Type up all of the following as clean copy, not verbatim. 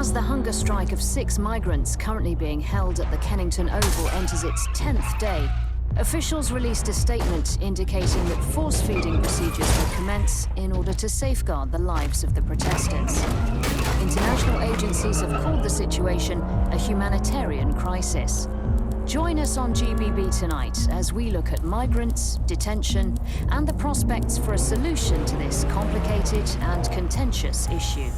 As the hunger strike of 6 migrants currently being held at the Kennington Oval enters its 10th day, officials released a statement indicating that force-feeding procedures will commence in order to safeguard the lives of the protesters. International agencies have called the situation a humanitarian crisis. Join us on GBB tonight as we look at migrants, detention, and the prospects for a solution to this complicated and contentious issue.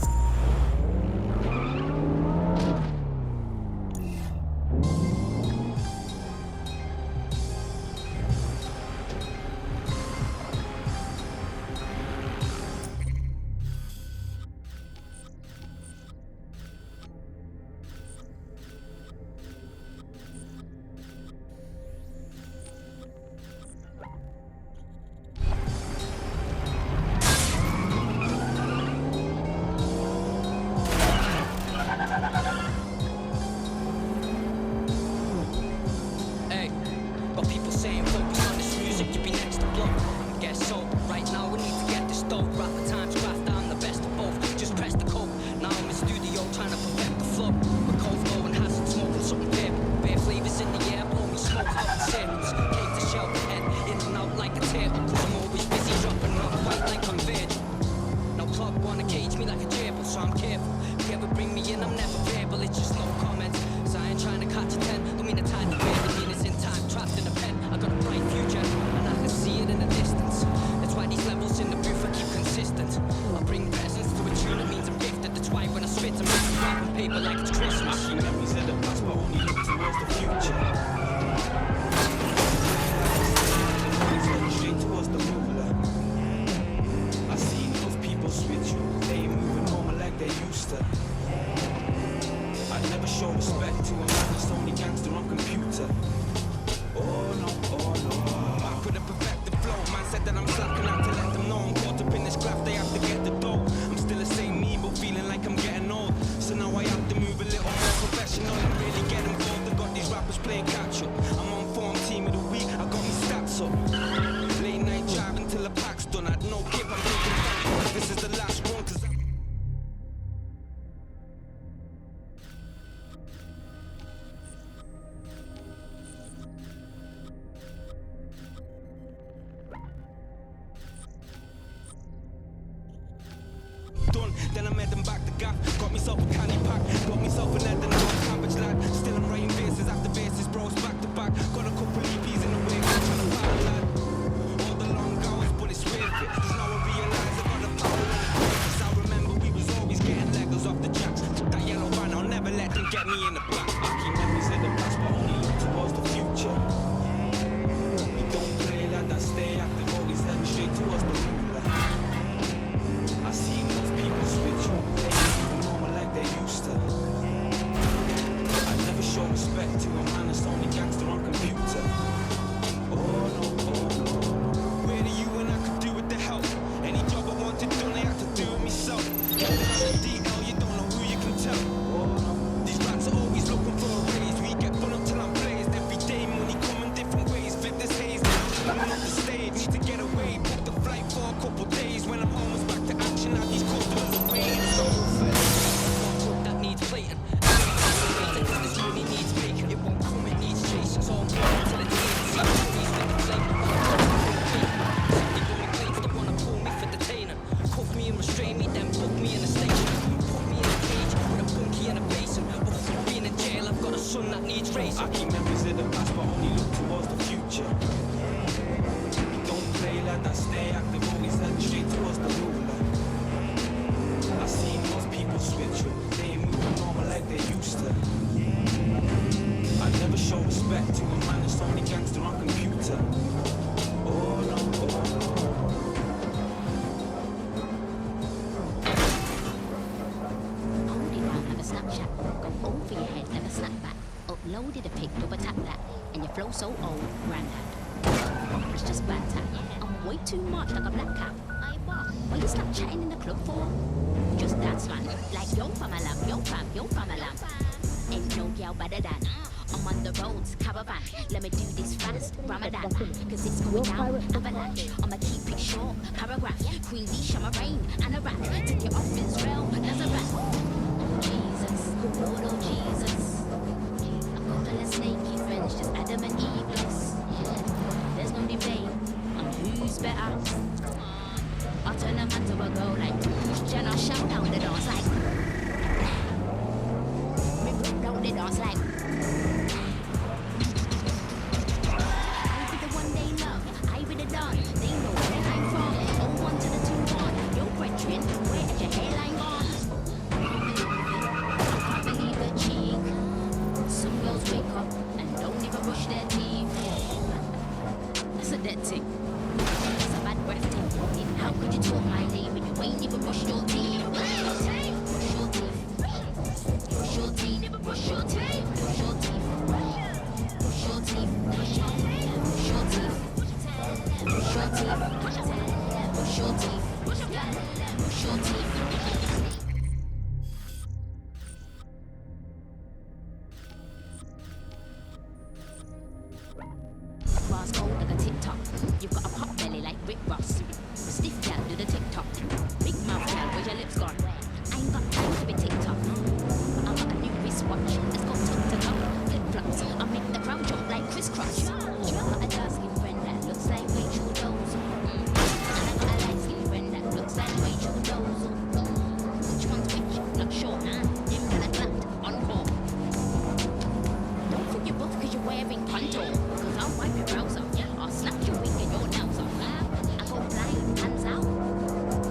Then I made them back to gaff. Got myself a canny pack. Got myself an head and a cabbage lad. Still I'm writing bases after bases, bros back to back. Got a couple EPs in the way, trying to battle lad. All the long hours, but it's worth it. Cause now I realise I got the power and the purpose. I remember we was always getting Legos off the jacks. That yellow van, I'll never let them get me in the back. I keep memories in the past, but only look towards the future. We don't play like that, stay active, always heading straight towards the ruler. I see enough people switch up, they ain't normal like they used to. I never show respect to a man that's only gangster on computer. Oh no, oh no. Where are you when I could do with the help? Any job I wanted done, I had to do it myself. DL, you don't know who you can tell. Oh no. These rats are always looking for a raise. We get fun up till I'm blazed. Every day money coming different ways. Flip this haze, now I'm up the stage. Need to get away, book the flight for a couple days. When I'm home, it's back to action. Now these customers are waiting. That needs plating. This money needs bacon. It won't come, it needs chasing. So I'm going till it's easy. These niggas play. Simply going plates that wanna pull me for detaining. Cuff me and restrain me, then book me in a station. Put me in a cage with a bunkie and a basin. But for being in jail, I've got a son that needs raising. I keep memories in the past, but only look towards the future. We don't play like that, stay active, always head straight towards the ruler. I see most people switch up, they ain't moving normal like they used to. I never show respect to a man that's only gangster on computer. Oh no, oh no. Hold it down and a Snapchat. Go over your head and a snapback. Uploaded a pic, double tap that. And your flow so old, granddad. It's just banter. I'm way too much like a black cat. I what? Why you stop chatting in the club for? Just dance man. Like yo from a lamb, yo from a lamb. Ain't no girl better than. I'm on the roads, caravan. Let me do this fast, Ramadan. Cause it's going down, avalanche. I'ma keep it short, paragraph. Queen Leash, I'm a rain and a rat. Take it off Israel, Nazareth. Jesus. Lord, oh Jesus. A couple of snaky friends, just Adam and Eveless. There's no debate on who's better. I'll turn a man to a girl like Jenna, shout down the dance like. Me put down the dance like. I be the one they love, I be the dance. They know where I'm from. Oh, 1 to the 2, 1. Yo, brethren, where is your hairline gone? I can't believe the cheek. Some girls wake up and don't even brush their teeth. That's a dead thing. That's a bad breath thing. How could you talk my name when you ain't even brushed your teeth? Brush your teeth. Brush your teeth. Brush your teeth. Never brush your teeth. Brush your teeth. Brush your teeth. Brush your teeth. Brush your teeth. Brush your teeth. Brush your teeth. Brush your teeth. Bars cold like a TikTok. You've got a pop belly like Rick Ross. Stiff gal do the TikTok. Big mouth gal, where's your lips gone? I ain't got time to be TikTok. But I got a new wristwatch. Let's go top to top. Flip flops. I make the crowd jump like crisscross. I got a dark skin friend that looks like Rachel Dolezal. And I got a light skin friend that looks like Rachel Dolezal. Which one's which? Not sure. Them gonna clapped on call. Don't put your buff cause you're wearing contour. Cause I'll wipe your brows off. I'll snap your wig and your nails off. I go blind, hands out.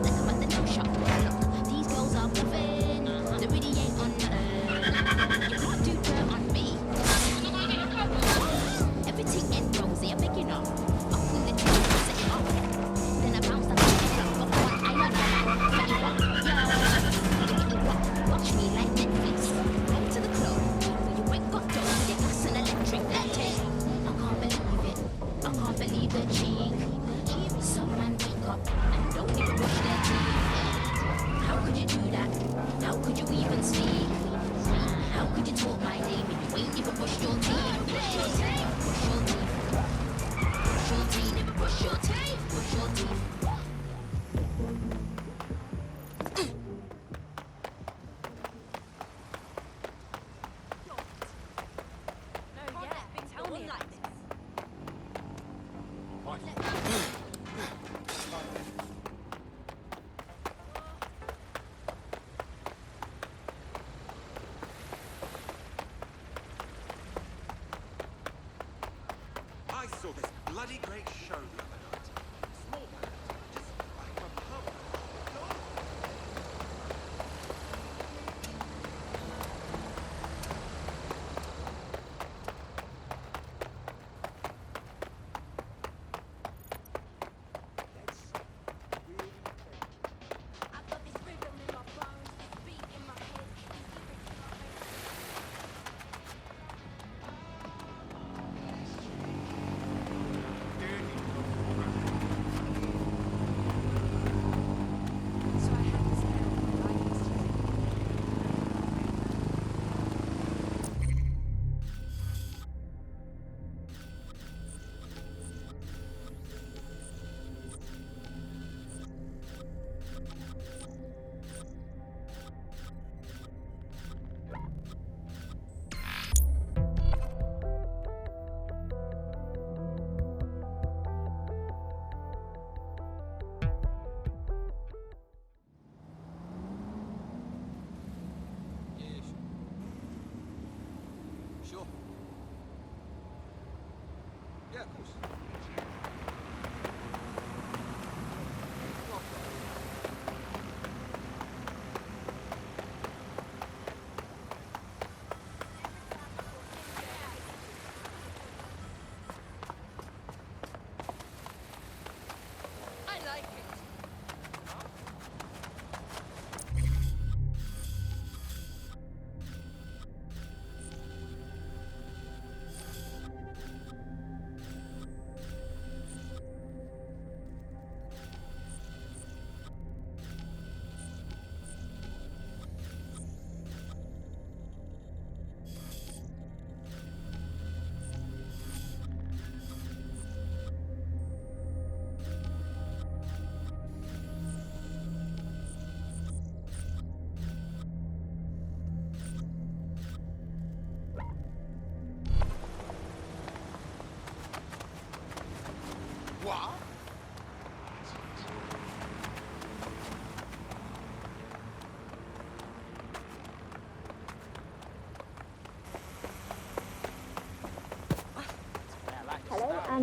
Like I'm at the nail shop. Look, these girls are bluffing. They really ain't on nothing. You can't do dirt on me. Everything ain't rosy, I beg you know. I'll pull it in, set it off. Then I bounce like a head up. Got one eye on the man. Let it rock, yo. Let it rock. Watch me like Netflix. Go to the club. But you ain't got dough. Your gas and electric latte. I can't believe it. I can't believe the cheek. Some man wake up and don't even brush their teeth. How could you do that? How could you even speak? How could you talk my name and you ain't even brush your teeth? Brush your teeth. Brush your teeth. Brush your teeth. Never brush your teeth. Brush your teeth. I saw this bloody great show the other night. Small band, just like a pub. I've got this rhythm in my bones, this beat in my head, these lyrics in my head. So I had this girl who I used to Yeah, sure. Yeah, of course. I like it.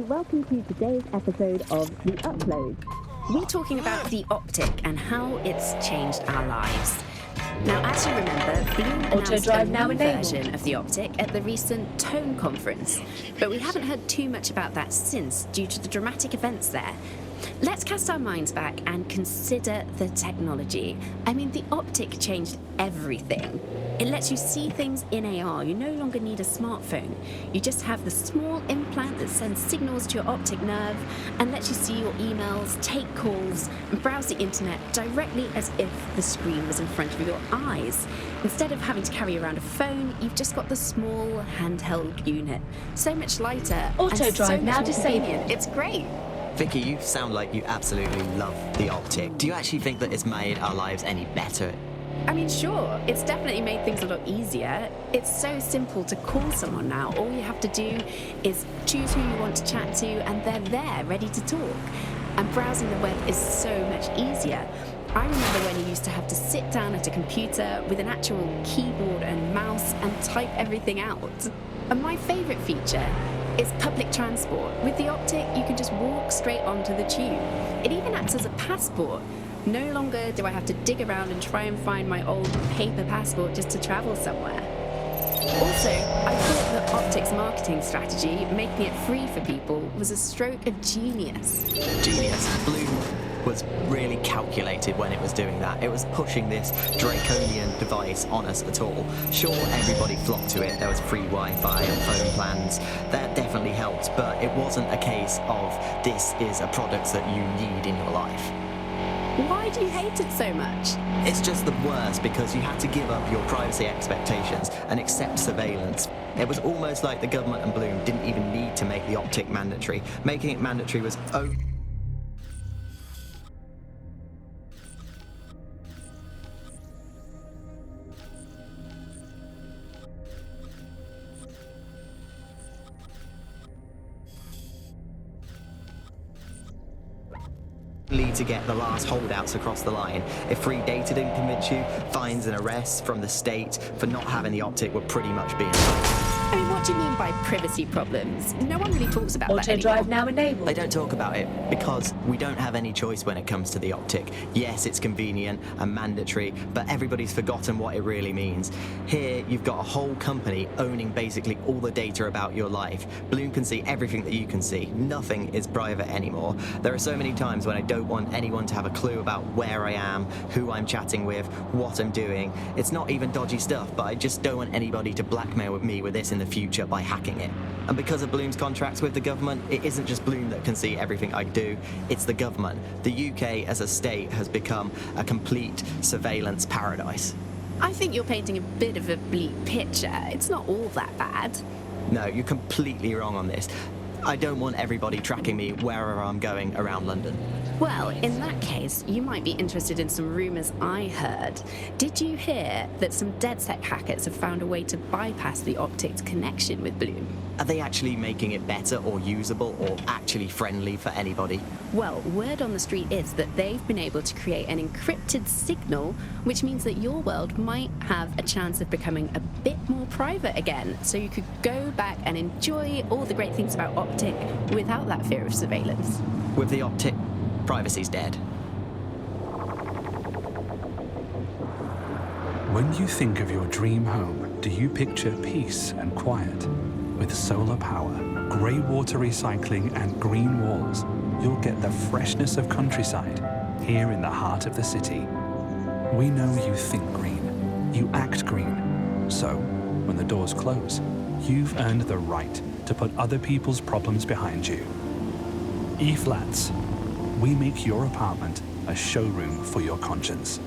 and welcome to today's episode of The Upload. We're talking about the Optic and how it's changed our lives. Now, as you remember, Bloom announced a new version of the Optic at the recent Tone conference, but we haven't heard too much about that since due to the dramatic events there. Let's cast our minds back and consider the technology. I mean, the Optic changed everything. It lets you see things in AR. You no longer need a smartphone. You just have the small implant that sends signals to your optic nerve and lets you see your emails, take calls, and browse the internet directly as if the screen was in front of your eyes. Instead of having to carry around a phone, you've just got the small handheld unit. So much lighter Auto and so drive much now more disabled. convenient. It's great. Vicky, you sound like you absolutely love the Optic. Do you actually think that it's made our lives any better? I mean, sure, it's definitely made things a lot easier. It's so simple to call someone now. All you have to do is choose who you want to chat to, and they're there, ready to talk. And browsing the web is so much easier. I remember when you used to have to sit down at a computer with an actual keyboard and mouse and type everything out. And my favourite feature is public transport. With the Optic, you can just walk straight onto the tube. It even acts as a passport. No longer do I have to dig around and try and find my old paper passport just to travel somewhere. Also, I thought that Optic's marketing strategy, making it free for people, was a stroke of genius. Genius. Bloom was really calculated when it was doing that. It was pushing this draconian device on us at all. Sure, everybody flocked to it. There was free Wi-Fi and phone plans. That definitely helped, but it wasn't a case of this is a product that you need in your life. Why do you hate it so much? It's just the worst because you had to give up your privacy expectations and accept surveillance. It was almost like the government and Bloom didn't even need to make the Optic mandatory. Making it mandatory was to get the last holdouts across the line. If free data didn't convince you, fines and arrests from the state for not having the Optic would pretty much be enough. I mean, what do you mean by privacy problems? No one really talks about that Auto anymore. drive now enabled. They don't talk about it because we don't have any choice when it comes to the Optic. Yes, it's convenient and mandatory, but everybody's forgotten what it really means. Here, you've got a whole company owning basically all the data about your life. Bloom can see everything that you can see. Nothing is private anymore. There are so many times when I don't want anyone to have a clue about where I am, who I'm chatting with, what I'm doing. It's not even dodgy stuff, but I just don't want anybody to blackmail me with this in the future by hacking it. And because of Bloom's contracts with the government, it isn't just Bloom that can see everything I do, it's the government. The UK as a state has become a complete surveillance paradise. I think you're painting a bit of a bleak picture. It's not all that bad. No, you're completely wrong on this. I don't want everybody tracking me wherever I'm going around London. Well, in that case, you might be interested in some rumours I heard. Did you hear that some DedSec hackers have found a way to bypass the Optic's connection with Bloom? Are they actually making it better or usable or actually friendly for anybody? Well, word on the street is that they've been able to create an encrypted signal, which means that your world might have a chance of becoming a bit more private again, so you could go back and enjoy all the great things about Optic without that fear of surveillance. With the Optic, privacy's dead. When you think of your dream home, do you picture peace and quiet? With solar power, grey water recycling and green walls, you'll get the freshness of countryside here in the heart of the city. We know you think green, you act green. So, when the doors close, you've earned the right to put other people's problems behind you. E-Flats. We make your apartment a showroom for your conscience.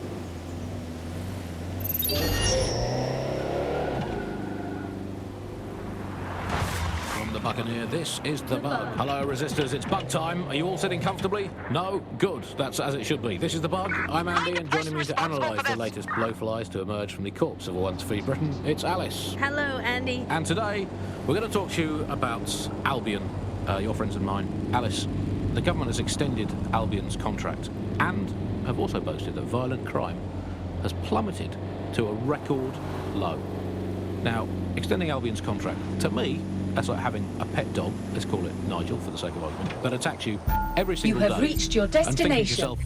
From the Buccaneer, this is The Bug. Hello, Resistors, it's bug time. Are you all sitting comfortably? No? Good. That's as it should be. This is The Bug. I'm Andy, and joining me to analyse the latest blowflies to emerge from the corpse of a once free Britain, it's Alice. Hello, Andy. And today, we're going to talk to you about Albion, your friends and mine. Alice, the government has extended Albion's contract and have also boasted that violent crime has plummeted to a record low. Now, extending Albion's contract, to me, That's like having a pet dog, let's call it Nigel for the sake of argument, that attacks you every You single day. have reached your and thinking to destination. yourself,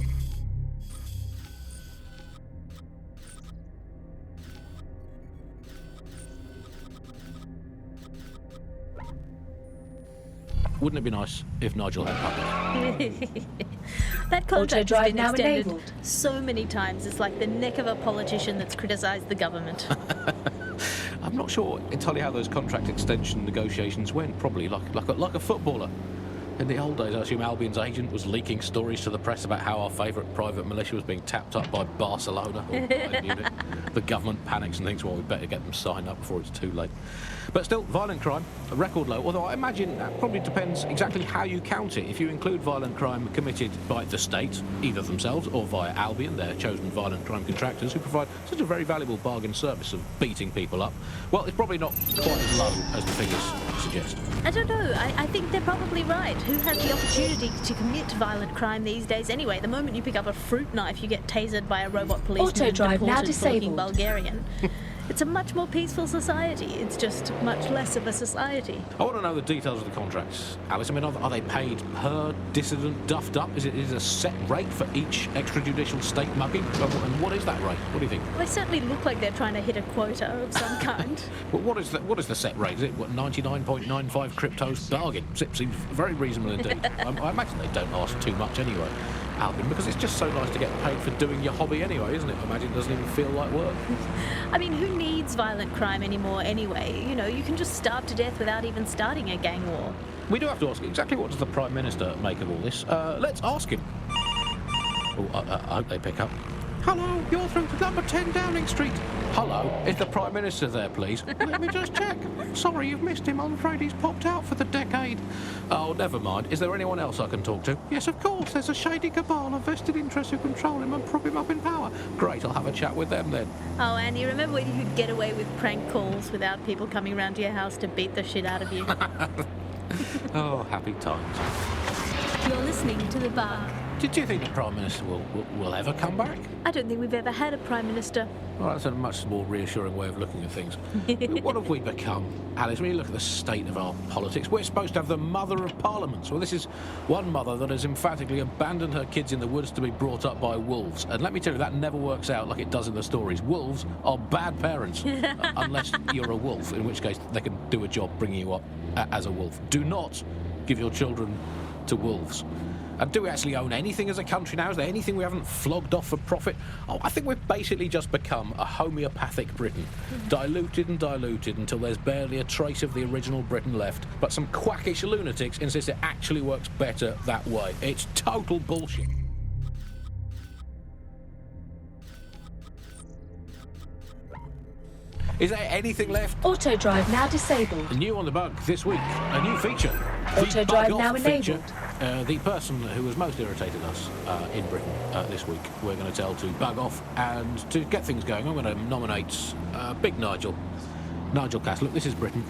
wouldn't it be nice if Nigel had puppies? That contract has Auto-drive been now extended enabled. so many times. It's like the neck of a politician that's criticised the government. I'm not sure entirely how those contract extension negotiations went. Probably like a footballer. In the old days, I assume Albion's agent was leaking stories to the press about how our favourite private militia was being tapped up by Barcelona. Or Bayern Munich. The government panics and thinks, well, we better get them signed up before it's too late. But still, violent crime, a record low, although I imagine that probably depends exactly how you count it. If you include violent crime committed by the state, either themselves or via Albion, their chosen violent crime contractors who provide such a very valuable bargain service of beating people up, well, it's probably not quite as low as the figures suggest. I don't know. I think they're probably right. Who has the opportunity to commit violent crime these days anyway? The moment you pick up a fruit knife, you get tasered by a robot policeman Auto-drive now deported for looking disabled. Bulgarian. It's a much more peaceful society. It's just much less of a society. I want to know the details of the contracts, Alice. I mean, are they paid per dissident duffed up? Is it a set rate for each extrajudicial state mugging? And what is that rate? What do you think? They certainly look like they're trying to hit a quota of some kind. Well, what is the set rate? Is it 99.95 cryptos bargain? Seems very reasonable indeed. I imagine they don't ask too much anyway, Albion, because it's just so nice to get paid for doing your hobby anyway, isn't it? I imagine it doesn't even feel like work. I mean, who needs violent crime anymore anyway? You know, you can just starve to death without even starting a gang war. We do have to ask, exactly what does the Prime Minister make of all this? Let's ask him. Oh, I hope they pick up. Hello, you're through to number 10 Downing Street. Hello, is the Prime Minister there, please? Let me just check. Sorry, you've missed him. I'm afraid he's popped out for the decade. Oh, never mind. Is there anyone else I can talk to? Yes, of course. There's a shady cabal of vested interests who control him and prop him up in power. Great, I'll have a chat with them then. Oh, Andy, remember when you could get away with prank calls without people coming round to your house to beat the shit out of you? Oh, happy times. You're listening to The Bug. Do you think the Prime Minister will ever come back? I don't think we've ever had a Prime Minister. Well, that's a much more reassuring way of looking at things. What have we become, Alice? When you look at the state of our politics, we're supposed to have the mother of parliaments. Well, this is one mother that has emphatically abandoned her kids in the woods to be brought up by wolves. And let me tell you, that never works out like it does in the stories. Wolves are bad parents, unless you're a wolf, in which case they can do a job bringing you up as a wolf. Do not give your children to wolves. And do we actually own anything as a country now? Is there anything we haven't flogged off for profit? Oh, I think we've basically just become a homeopathic Britain. Diluted and diluted until there's barely a trace of the original Britain left. But some quackish lunatics insist it actually works better that way. It's total bullshit. Is there anything left? Auto-drive now disabled. New on the bug this week, a new feature. Auto-drive now feature. enabled. The person who has most irritated us in Britain this week, we're going to tell to bug off. And to get things going, I'm going to nominate Big Nigel. Nigel Cass. Look, this is Britain.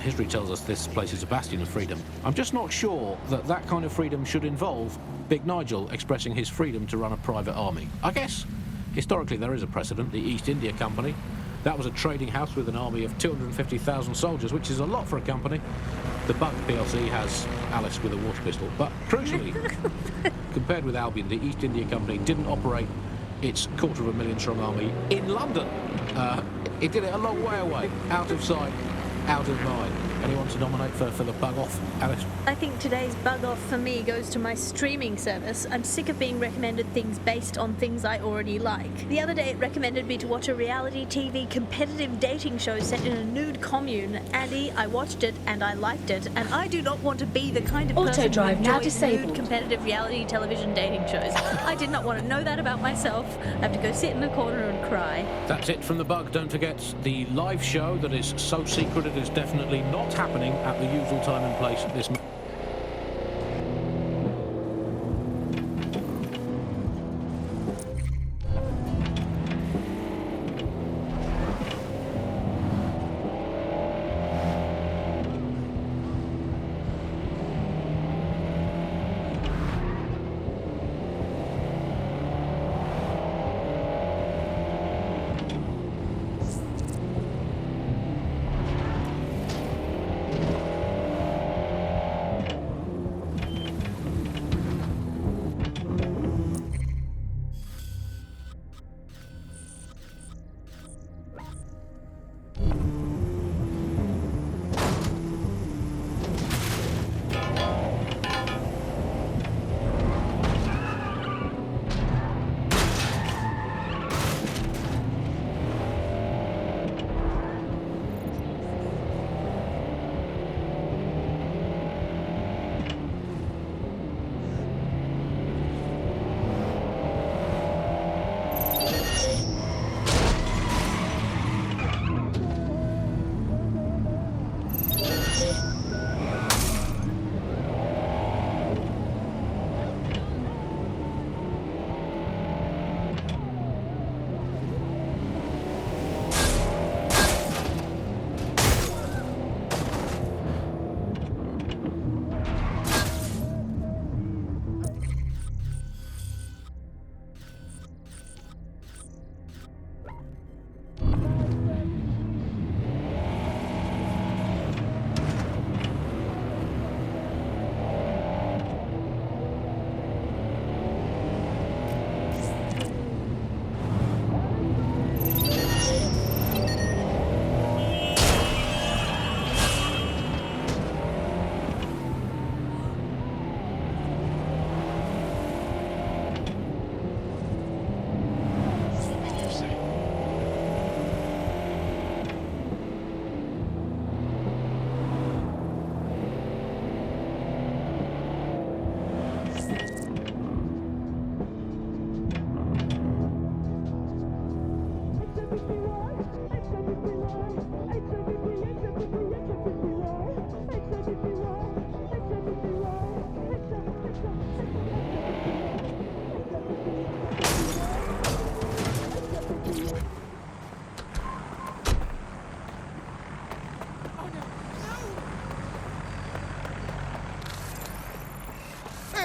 History tells us this place is a bastion of freedom. I'm just not sure that kind of freedom should involve Big Nigel expressing his freedom to run a private army. I guess, historically, there is a precedent. The East India Company. That was a trading house with an army of 250,000 soldiers, which is a lot for a company. The Bug PLC has Alice with a water pistol. But crucially, compared with Albion, the East India Company didn't operate its 250,000-strong army in London. It did it a long way away, out of sight, out of mind. Anyone to nominate for the bug off, Alice? I think today's bug off for me goes to my streaming service. I'm sick of being recommended things based on things I already like. The other day it recommended me to watch a reality TV competitive dating show set in a nude commune. Andy, I watched it and I liked it, and I do not want to be the kind of person Auto-drive who now enjoys disabled. nude competitive reality television dating shows. I did not want to know that about myself. I have to go sit in the corner and cry. That's it from the bug. Don't forget the live show that is so secret it is definitely not happening at the usual time and place this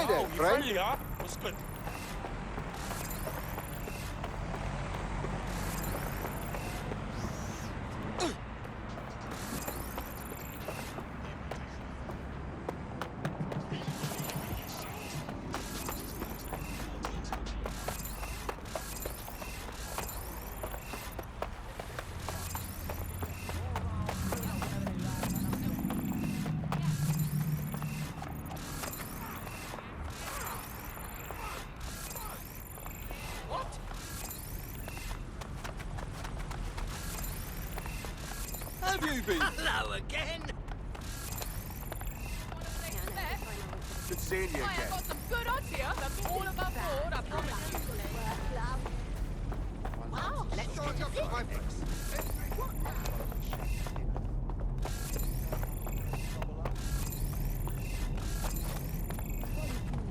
Hey there, friend. What's good? Have you been? Hello again. Good seeing you again. got some good odds here. That's all above board, I promise you. Wow, let's get to this.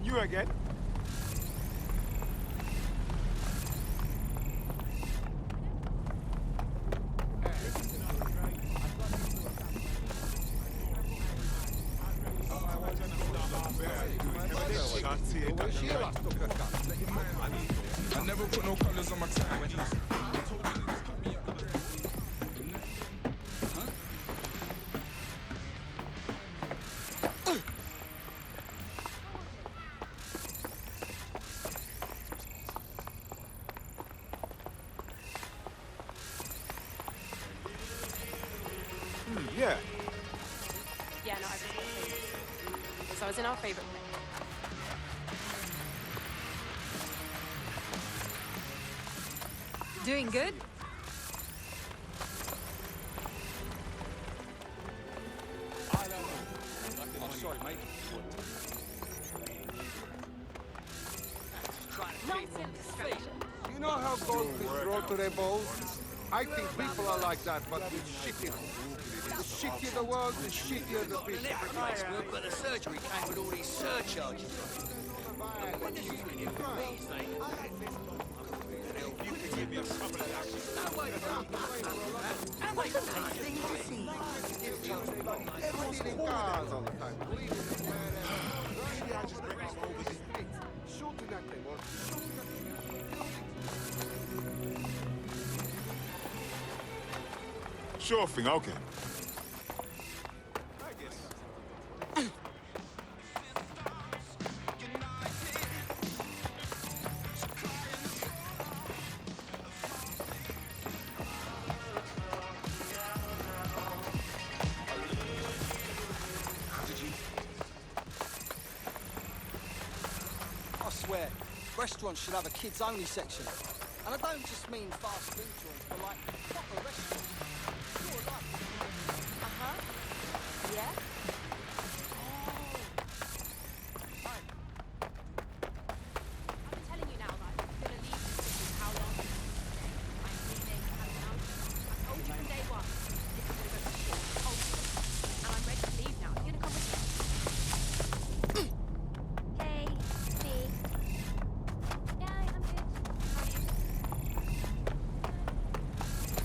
You again? I never put no colors on my time. Yeah. Yeah, no, I just got favorites. So I was in our favorite place. Doing good? I'm sorry, mate. You know how goldfish grow to their balls? I think people are like that, but with shit in them. The shittier the world, the shittier the people. But the surgery came with all these surcharges. When did you get you could give me a couple of that. Everyone's in cars all the time. Maybe I just bring us over the street. Shooting at them or shooting at them. Sure thing, okay. I guess. I swear, restaurants should have a kids-only section. And I don't just mean fast food joints, but like proper restaurants. Your life. Yeah? I'm telling you now that I'm gonna leave this city. How long? I'm leaving, and now I told you from day one. This is gonna go to shit. And I'm ready to leave now. You're gonna come with me. Hey, me. Yeah, I'm good. How are you?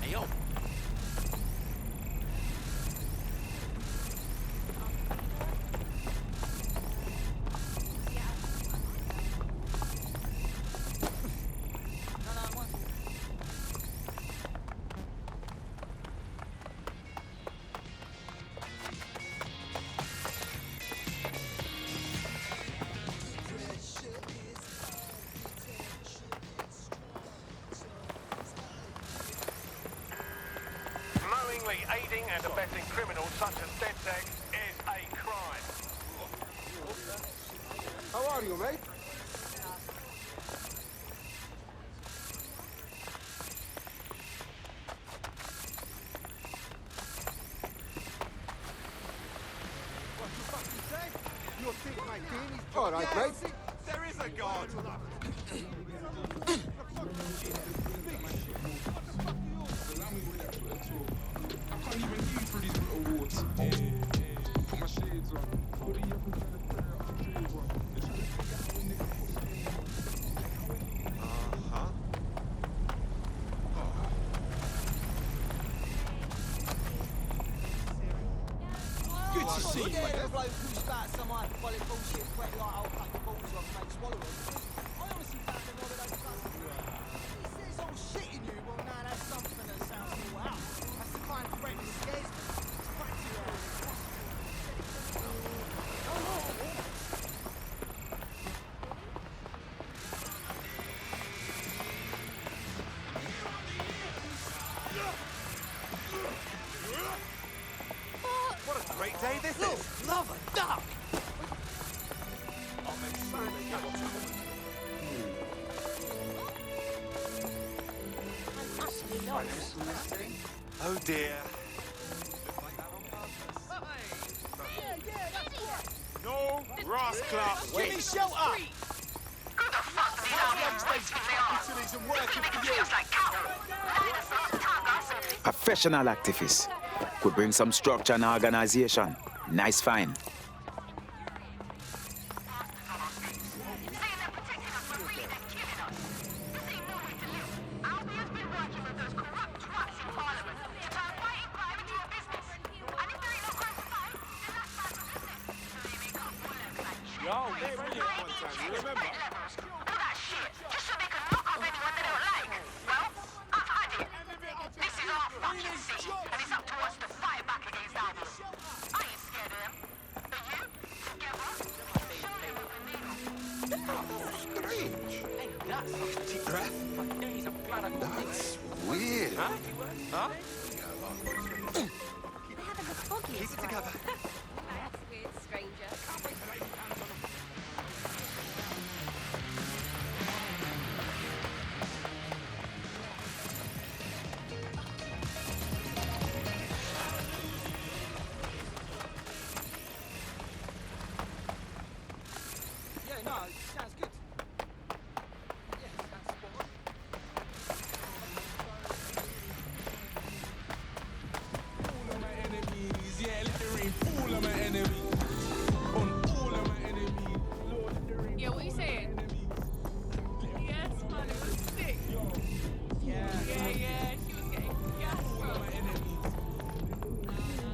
Hey, yo. Knowingly aiding and abetting criminals such as DedSec is a crime. How are you, mate? What you fucking say? You think my team is... All right, mate. There is a God. I can't even eat through these little awards. Put my shades on. Good to see you. Yeah, the bloke who spat some hyperbolic bullshit, pretty like I'll cut your balls off and make swallow them. I honestly found them one of those customers. He says I'm shitting you, well now that's something that sounds all out. That's the kind of threat that scares me. It's practically impossible. Oh no. What a great day this is! Love a duck! I'll make sure they get what's coming. Oh dear. No rascal! Give me shelter! Professional activists could bring some structure and organization. Nice find. That's weird. Huh? Keep it together. That's weird, stranger. Yeah, no, it sounds good. Yeah, sounds spot on. All of my enemies, yeah, let the rain fall on my enemies. On all of my enemies. Lord, let the rain Yeah, what you saying? Yes, man, it was sick. Yeah, Yeah, she was getting gas, bro. my enemies.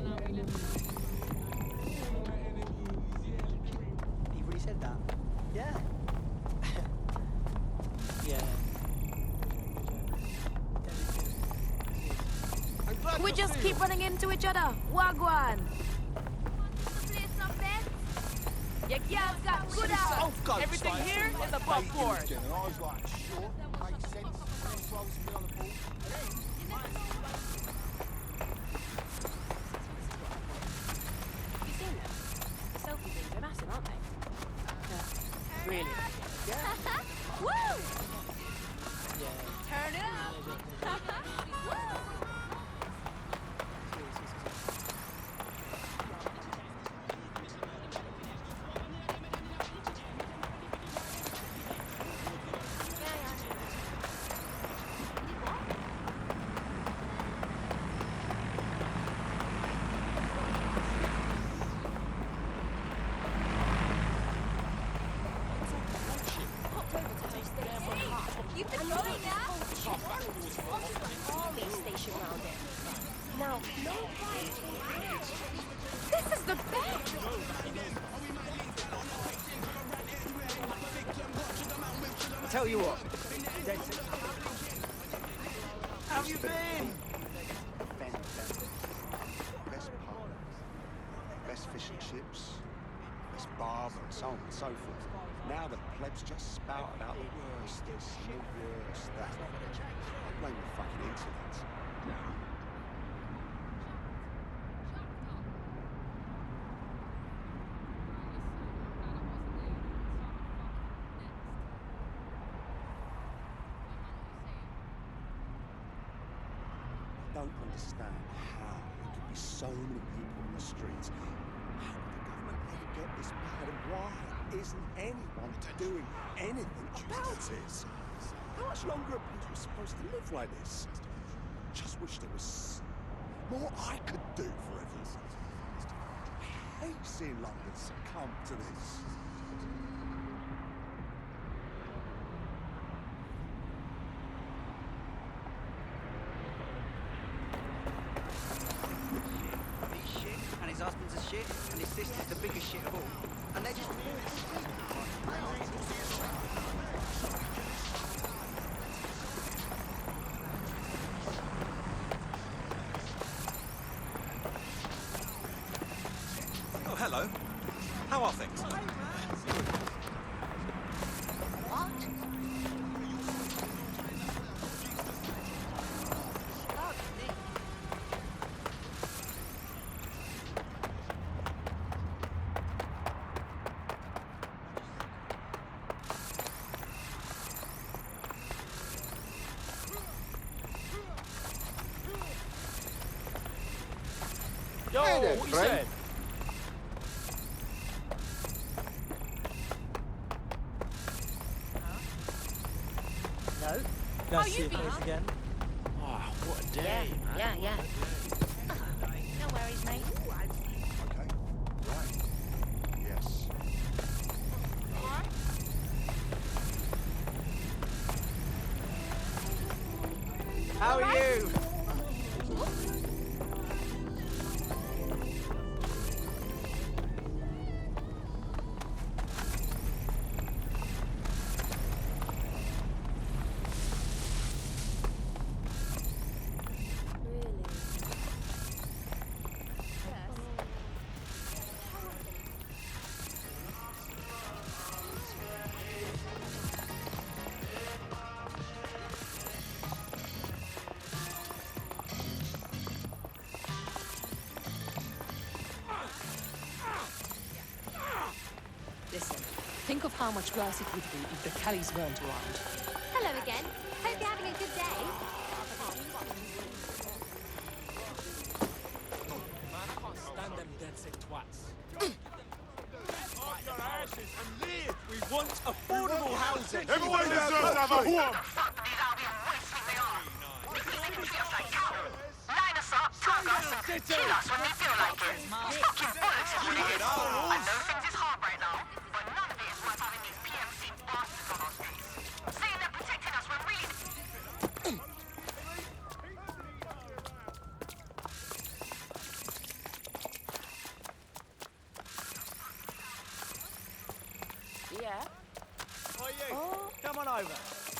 No, we left. He really said that? Yeah. Yeah. We just keep running into each other. Wagwan. Your girls got good out. Everything here is above board. And I was like, sure, makes sense. Close me on the ball. You seen them? The selfie things, they're massive, aren't they? Yeah. Really? Woo! Turn it up! Woo! You've been going now? Army station round there. Now, no fight. This is the best! I tell you what. How have you been? Best pub, best fish and chips, best barber, and so on and so forth. Now the plebs just spout about the worst this and the worst that. I blame the fucking internet. I don't understand how there could be so many people in the streets. How did the government ever get this bad, and why isn't anyone doing anything about it? How much longer are people supposed to live like this? Just wish there was more I could do for everyone. I hate seeing London succumb to this. And his husband's a shit, and his sister's the biggest shit of all. And they're just... Oh, hello. How are things? Yo, Hey there, what you friend. said? No. Go see your face again. Oh, what a day, man. Yeah. No worries, mate. Okay. Right. Yes. How are you? Listen, think of how much worse it would be if the Kellys weren't around. Hello again. Hope you're having a good day. Man, I can't stand them dead sick twats. Off your asses and live! We want affordable housing! Everyone deserves to have a home. Line us up, tug us, kill us when we feel like it. Fucking bullets coming in. I know things is hard right now, but none of it is worth having these PMC bastards on our streets. Saying they're protecting us when really... Yeah? Oh, you. Come on over.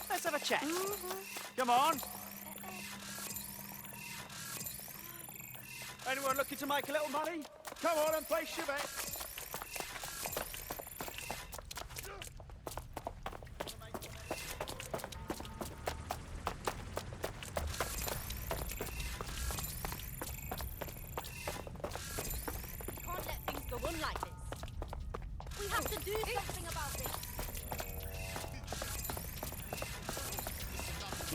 Let's have a chat. Come on. Anyone looking to make a little money? Come on and place your bets. Can't let things go on like this. We have to do something about this.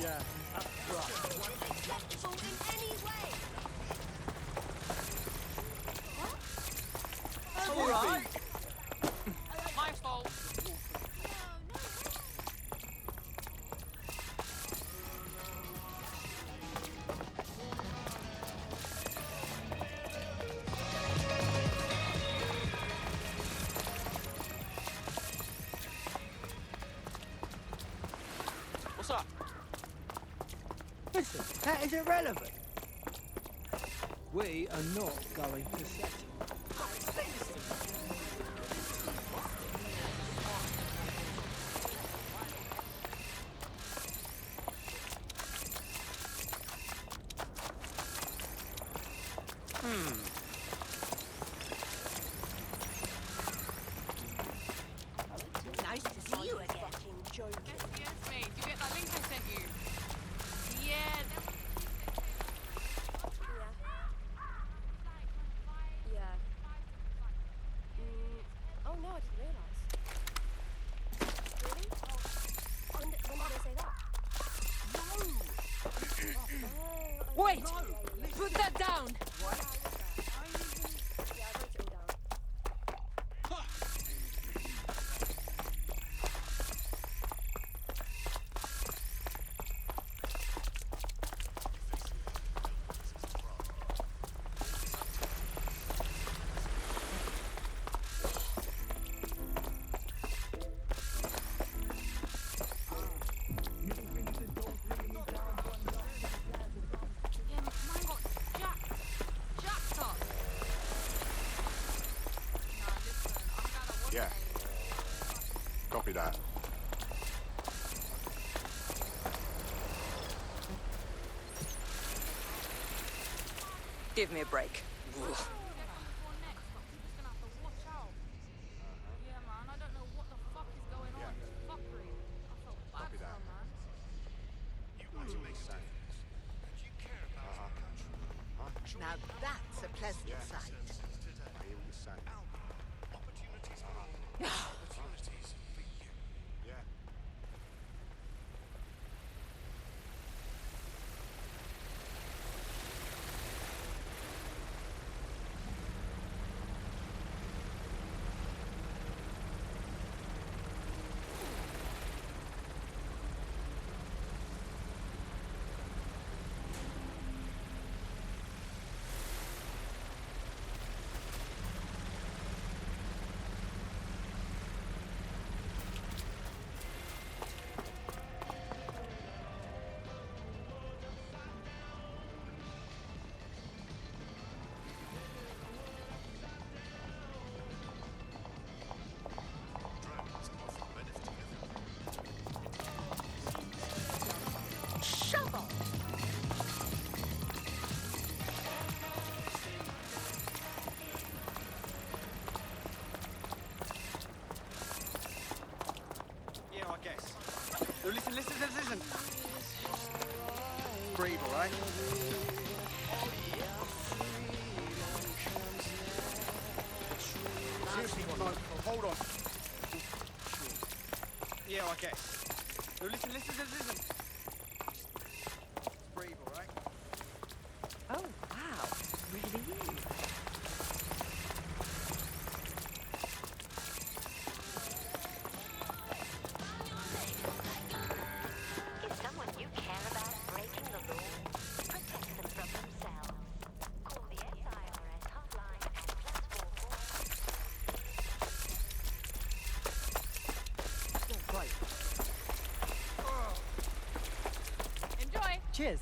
Yeah, that's right. Acceptable in any way. All right. My fault. What's up? Listen, that is irrelevant. We are not going to settle. Nice to see you again. Yes, mate. Did you get that link I sent you? Yeah. Yeah. Oh no, I didn't realise. Really? When did I say that? Wait! Put that down! Yeah, but mine got jacked. Yeah. Copy that. Give me a break. Now that's a pleasant sight. Shovel! Yeah, I guess. No, listen. Breathe, all right? Seriously, no, hold on. Yeah, I guess. No, listen. Breathe, all right? Oh, wow. Really is. Is someone you care about breaking the law? Protect them from themselves. Call the SIRS hotline at +44. Great. Enjoy. Cheers.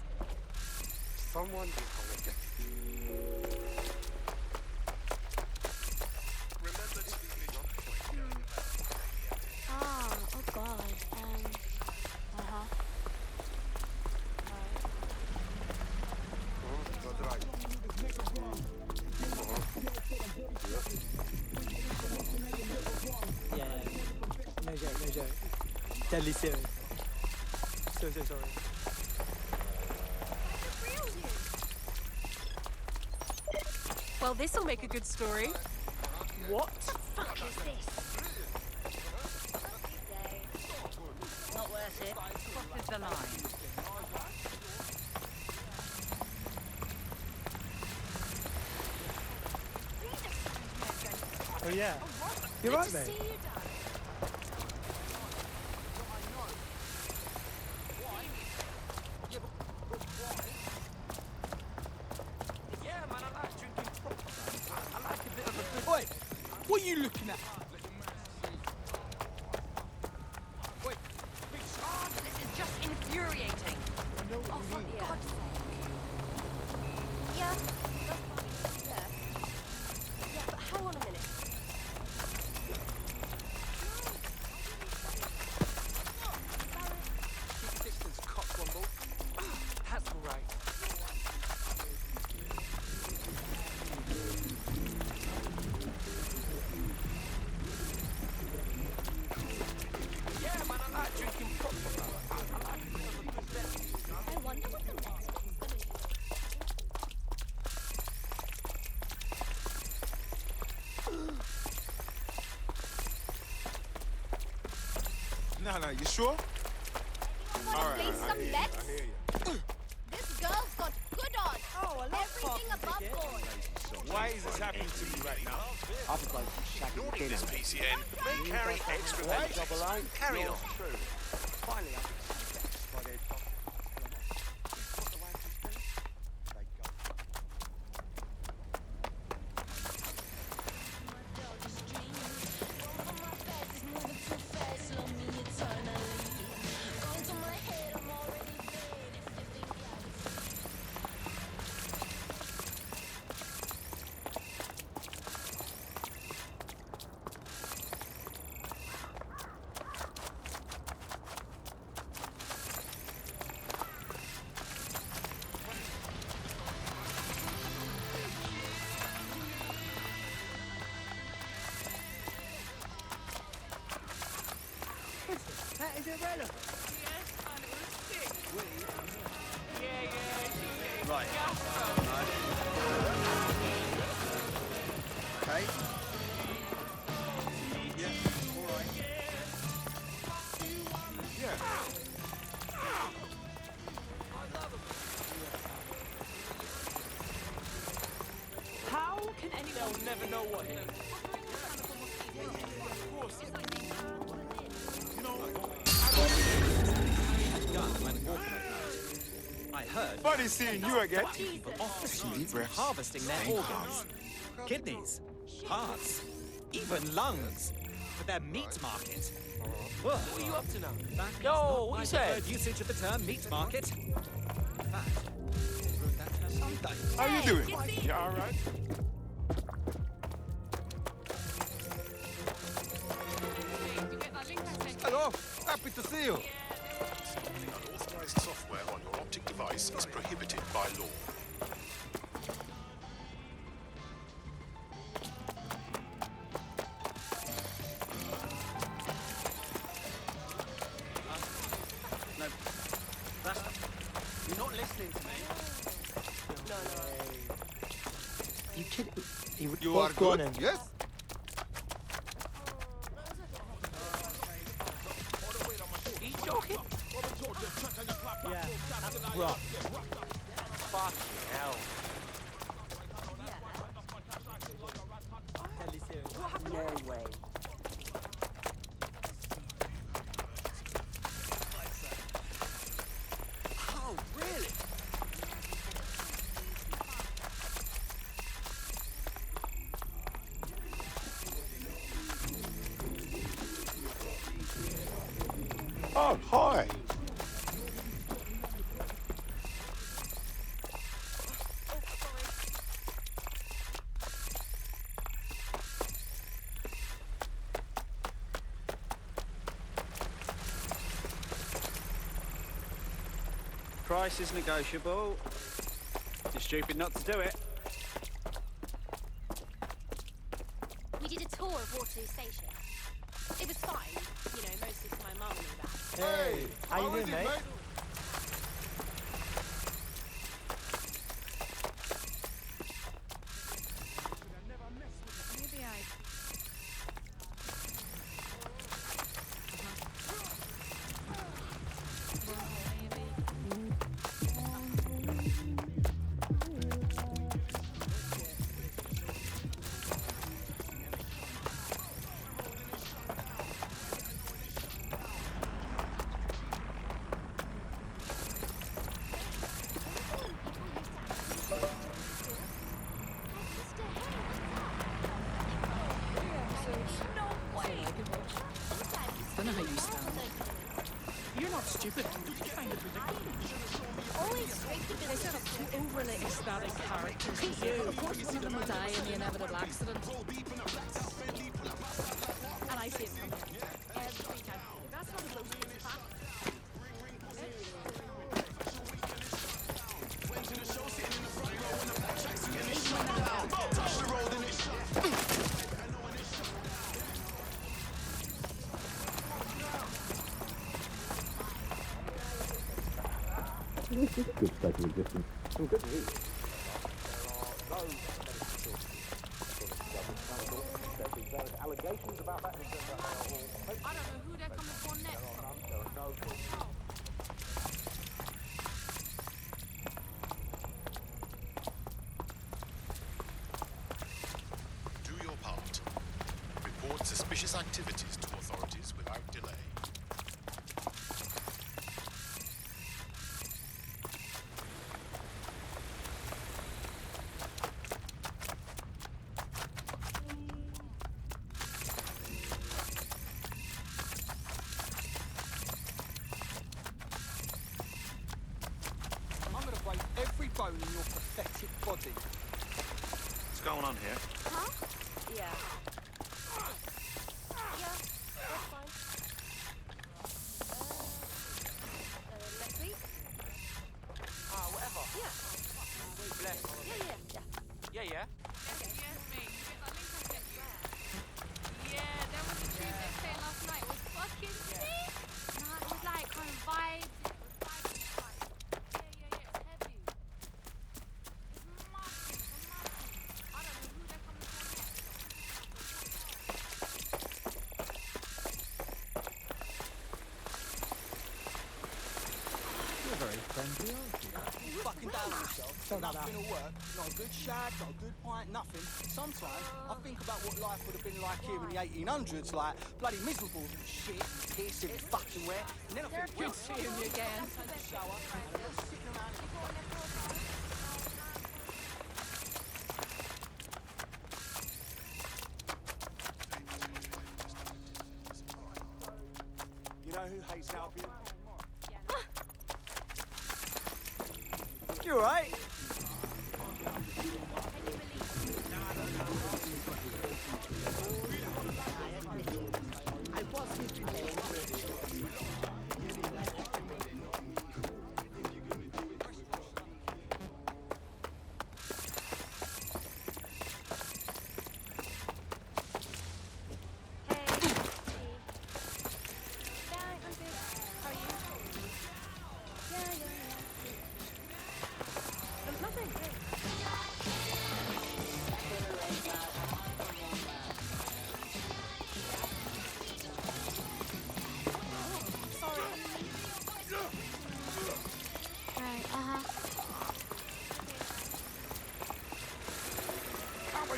Someone Oh God. Yeah. No joke. Deadly serious. So sorry. Well, this'll make a good story. What? Fuck is this? Not worth it. What is the line? Oh yeah. You're right, mate. Yeah, man, I like drinking proper. I like a bit of a good... Oi! What are you looking at? Wait, big shot! This is just infuriating. Oh, for God's sake. Yeah, that's fine. Yeah, but hang on a minute. Keep your distance, cockswomble. That's all right. Yeah, man, I like drinking proper. I like a bit of a good bet. I wonder what the next one's gonna be. No, you sure? Wanna play I some hear bets? you. I hear you. This girl's got good odds. Oh, I love Everything above board. Why is this happening to me right now? I was like shagging dinner. This PCN may carry extra What? baggage. Carry on. Finally, I by their top. Right. Okay. Yeah, alright. Yeah. How can anyone... They'll never know what it is. I heard. Funny seeing you again. People off the streets were harvesting their organs, kidneys, hearts, even lungs for their meat market. What are you up to now? That is Yo, not what my you say? preferred usage of the term meat market. In fact, I wrote that term sometimes. How you doing? You all right? Hello, happy to see you. Installing unauthorized software on your optic device is prohibited by law. No, that's... You're not listening to me. You kidding? You are good, yes? He's joking? Yeah, that's rough. Fucking hell. No way. Oh, really? Oh, hi. Price is negotiable. You're stupid not to do it. We did a tour of Waterloo Station. It was fine, you know, mostly for my mum and all that. Hey, how you doing, mate? Maybe I... I don't know how you stand. You're not stupid. Don't you find it ridiculous? Always straight to They set up two overly ecstatic characters for you. Of course one of them will die in the inevitable accident. And I see it coming every time. That's how the blows in the back. Good striking distance. Some good news. Allegations about that. I don't know who they're coming for next. Do your part. Report suspicious activities to authorities without delay. I'm gonna break every bone in your pathetic body. What's going on here? Huh? Yeah. Yeah, that's fine. Next week? Whatever. Yeah. Bless. Yeah. Yeah. Yes, mate. You get that link I sent you? Yeah, there was a Tuesday sale last night. It was fucking sick. Nah, it was You fucking down on yourself. Nothing will work. Not a good shag, not a good pint, nothing. Sometimes I think about what life would have been like here in the 1800s, like bloody miserable shit, piss every fucking where. And then I think, Good seeing you again. take a shower, and I'm just sitting around. You know who hates Albion? You alright?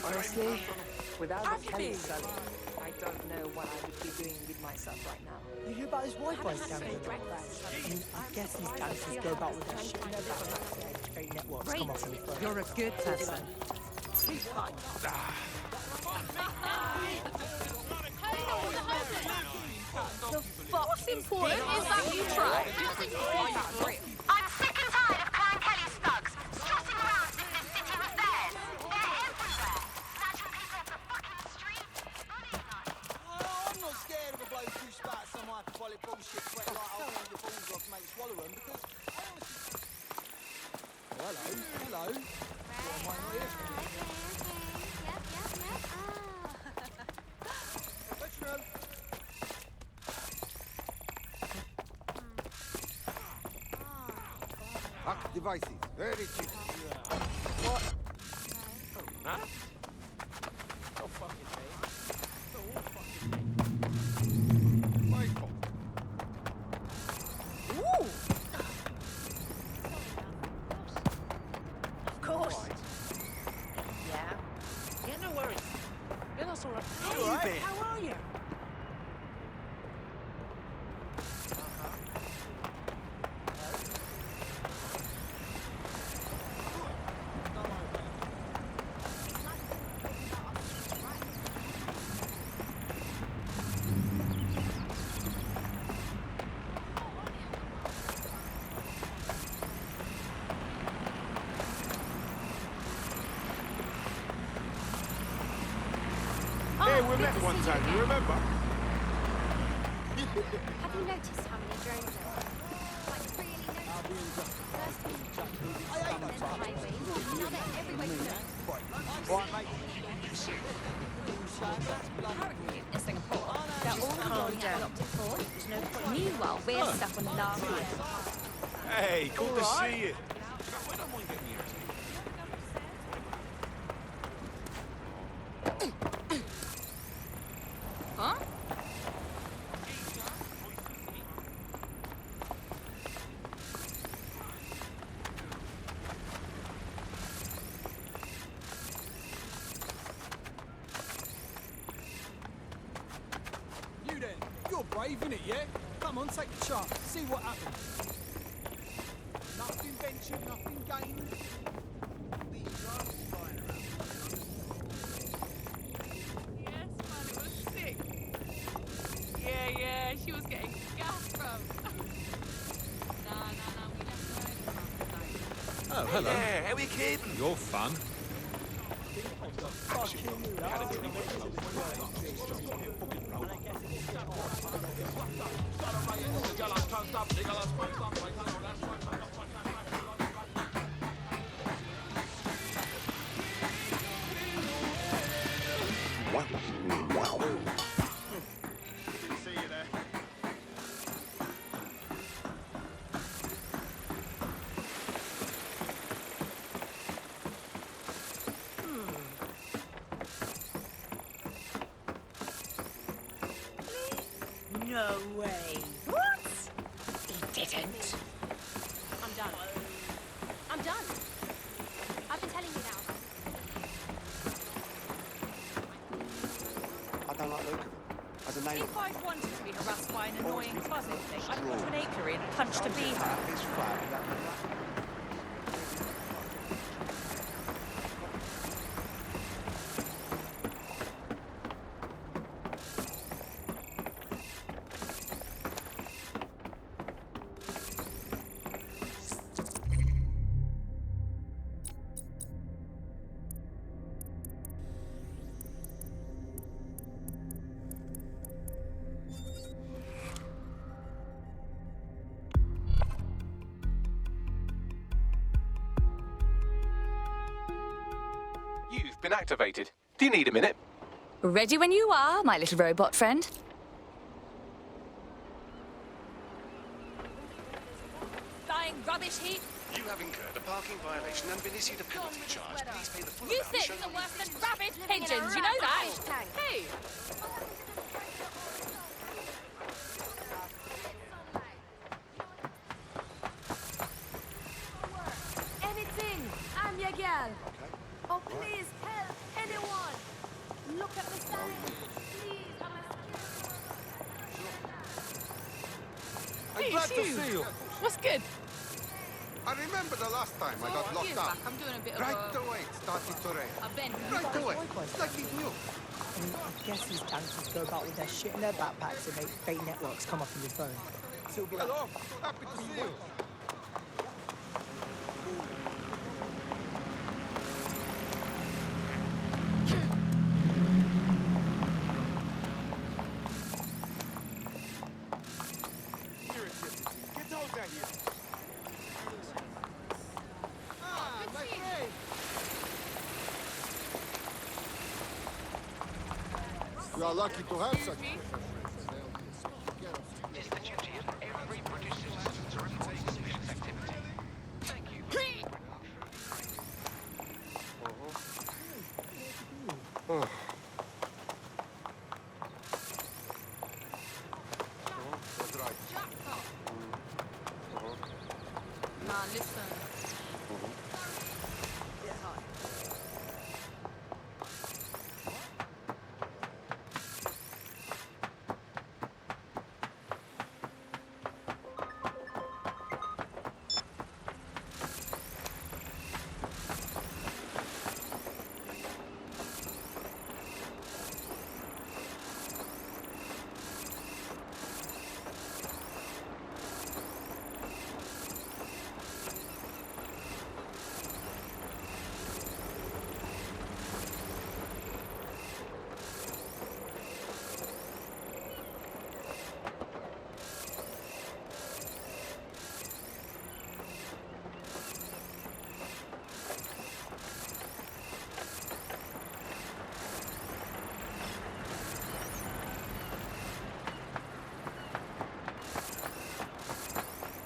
Honestly, without the Kelly selling, I don't know what I would be doing with myself right now. You hear about his Wi-Fi scandal? I guess these gangsters go about with that shit. Trade networks come off in the first. You're a good person. What's important is that you try. I'm sick and tired of Clan Kelly's thugs strutting around in this city with theirs. They're everywhere. Snatching people off the fucking street. I'm not scared of a bloke who spat some hyperbolic bullshit sweat like I'll turn your balls off, mate, swallow them, because I honestly... Hello. Why am I here? Reginald. Hack devices. Very cheap. What? Huh? No fucking thing. Michael. Ooh! Of course. Yeah? Yeah, no worries. Yeah, that's all right. You all right? How are you? Hey, we met one time, you remember? Have you noticed how many drones there are? Like, really noticed? First we and then the highways, now they're everywhere you look. Right, mate. In Singapore, they're all calling out the Optic Ford. Meanwhile, we're stuck on the last one. Hey, good to see you. Huh? You then. You're brave, innit, yeah? Come on, take a chance. See what happens. Nothing ventured, nothing gained. These drugs flying around. Yes, man, it was sick. Yeah, she was getting gassed from. Nah, we left her. Oh, hello. Yeah, how are you keeping? You're fun. See you there. No way. What? He didn't. I'm done. I've been telling you now. I don't like the look of him. As a neighbour. If I'd wanted to be harassed by an annoying buzzing thing, I'd go to an apiary and punch to be her. His flat, that would You've been activated. Do you need a minute? Ready when you are, my little robot friend. Flying rubbish heap. You have incurred a parking violation and been issued a penalty charge. Please pay the full You amount think shown you're on worse the than rabbit pigeons, you know that? Hey! Anything. I'm your girl. Oh, please help anyone. Look at the sign. Please, I'm a I'm glad to see you. What's good? I remember the last time I got locked up. I'm doing a bit of Right a... away it started to rain. I've been... Right away. Like it knew. I guess these gangsters go about with their shit in their backpacks and make fake networks come up on your phone. So it'll be like, Hello. Happy to see you. Get out of here. Ah, my friend. You are lucky to have such. It's the duty of every British citizen to report suspicious activity. Thank you. Nah, listen.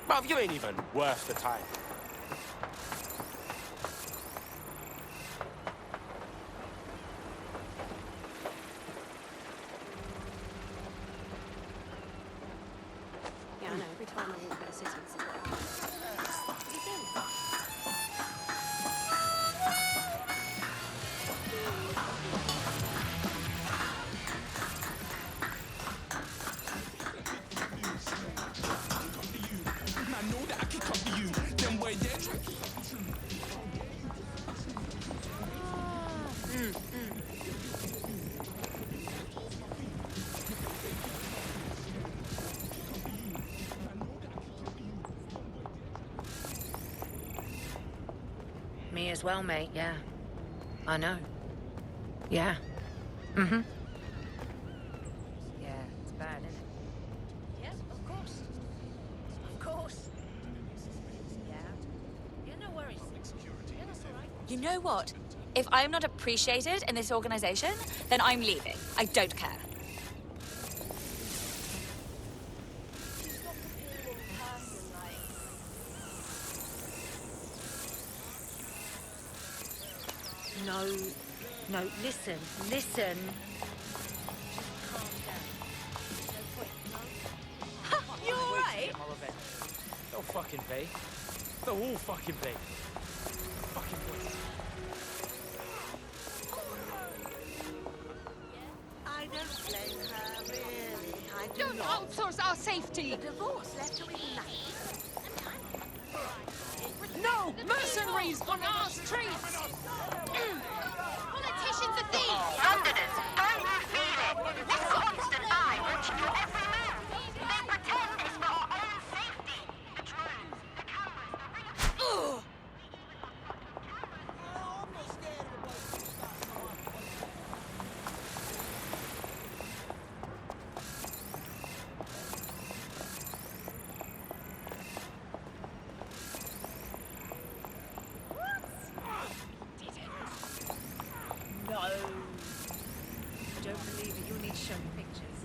Bruv, you ain't even worth the time. Yeah, I know. Every time I walk in the city, it's like, what do you think? Me as well, mate, yeah. I know. Yeah. Mm-hmm. Yeah, it's bad, isn't it? Yes, of course. Of course. Yeah. Yeah, no worries. Yeah, that's all right. You know what? If I'm not appreciated in this organization, then I'm leaving. I don't care. No, listen. You all right? They'll fucking be. They'll all fucking be. Don't outsource our safety! Divorce left her with nothing. No! Mercenaries on our streets! Politicians are thieves! Londoners, don't you feel it? This constant eye watching your every move. They pretend it's for our own safety. The drones, the cameras, the ring of... Ugh! I'm not scared of a bloke who starts someone. No. I don't believe it. You'll need to show me pictures.